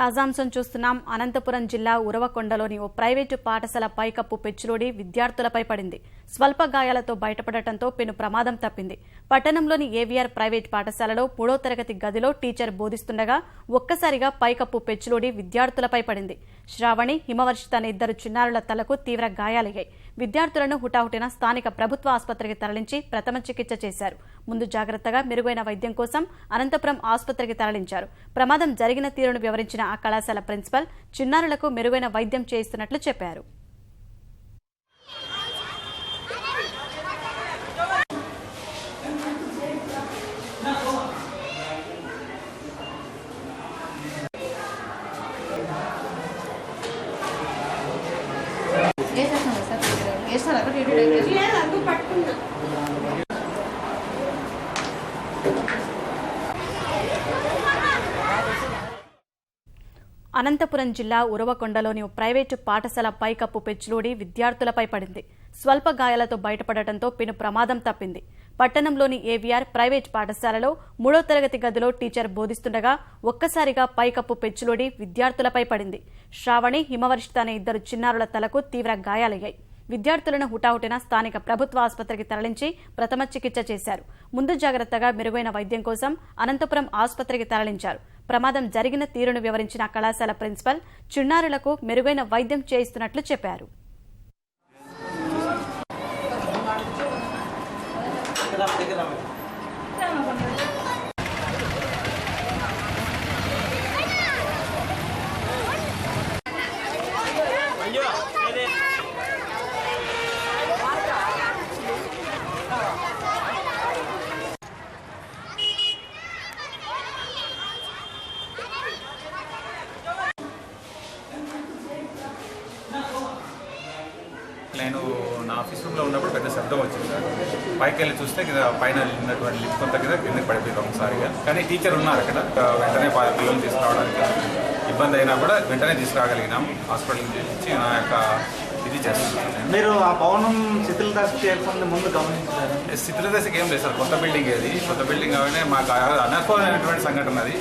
తాజాంశం చూస్తున్నాం. అనంతపురం జిల్లా ఉరవకొండలోని ఓ ప్రైవేటు పాఠశాల పైకప్పు పెచ్చులోడి విద్యార్థులపై పడింది. స్వల్ప గాయాలతో బయటపడటంతో పెను ప్రమాదం తప్పింది. పట్టణంలోని ఏవీఆర్ ప్రైవేట్ పాఠశాలలో 3వ తరగతి గదిలో టీచర్ బోధిస్తుండగా ఒక్కసారిగా పైకప్పు పెచ్చులోడి విద్యార్థులపై పడింది. శ్రావణి, హిమవర్షిత అనే ఇద్దరు చిన్నారుల తలకు తీవ్ర గాయాలయ్యాయి. విద్యార్థులను హుటాహుటిన స్థానిక ప్రభుత్వ ఆసుపత్రికి తరలించి ప్రథమ చికిత్స చేశారు. ముందు జాగ్రత్తగా మెరుగైన వైద్యం కోసం అనంతపురం ఆసుపత్రికి తరలించారు. ప్రమాదం జరిగిన తీరును వివరించిన ఆ కళాశాల ప్రిన్సిపల్ చిన్నారులకు మెరుగైన వైద్యం చేయిస్తున్నట్లు చెప్పారు. అనంతపురం జిల్లా ఉరవకొండలోని ప్రైవేటు పాఠశాల పైకప్పు పెచ్చులోడి విద్యార్థులపై పడింది. స్వల్ప గాయాలతో బయటపడటంతో పెను ప్రమాదం తప్పింది. పట్టణంలోని ఏవీఆర్ ప్రైవేట్ పాఠశాలలో 3వ తరగతి గదిలో టీచర్ బోధిస్తుండగా ఒక్కసారిగా పైకప్పు పెచ్చులోడి విద్యార్థులపై పడింది. శ్రావణి, హిమవర్షిత అనే ఇద్దరు చిన్నారుల తలకు తీవ్ర గాయాలయ్యాయి. విద్యార్థులను హుటాహుటిన స్థానిక ప్రభుత్వ ఆసుపత్రికి తరలించి ప్రథమ చికిత్స చేశారు. ముందు జాగ్రత్తగా మెరుగైన వైద్యం కోసం అనంతపురం ఆసుపత్రికి తరలించారు. ప్రమాదం జరిగిన తీరును వివరించిన కళాశాల ప్రిన్సిపల్ చిన్నారులకు మెరుగైన వైద్యం చేయిస్తున్నట్లు చెప్పారు. నేను నా ఆఫీస్ రూమ్లో ఉన్నప్పుడు పెద్ద శబ్దం వచ్చింది. పైకి వెళ్ళి చూస్తే పైన ఉన్నటువంటి లిఫ్ట్ కొంత కిందకి పడిపోయింది ఒకసారిగా. కానీ టీచర్ ఉన్నారు అక్కడ, వెంటనే పిల్లలు తీసుకురావడానికి ఇబ్బంది అయినా కూడా వెంటనే తీసుకురాగలిగినాం. హాస్పిటల్కి ఇచ్చి నా యొక్క ఇది చేస్తున్నాను. మీరు ఆ భవనం శిథిలదశ చేయకుండా ముందు గమనించారు? శిథిలదశకి ఏం లేదు సార్, కొత్త బిల్డింగ్ అది. కొత్త బిల్డింగ్ అవనే మాకు అనర్హమైనటువంటి సంఘటన అది.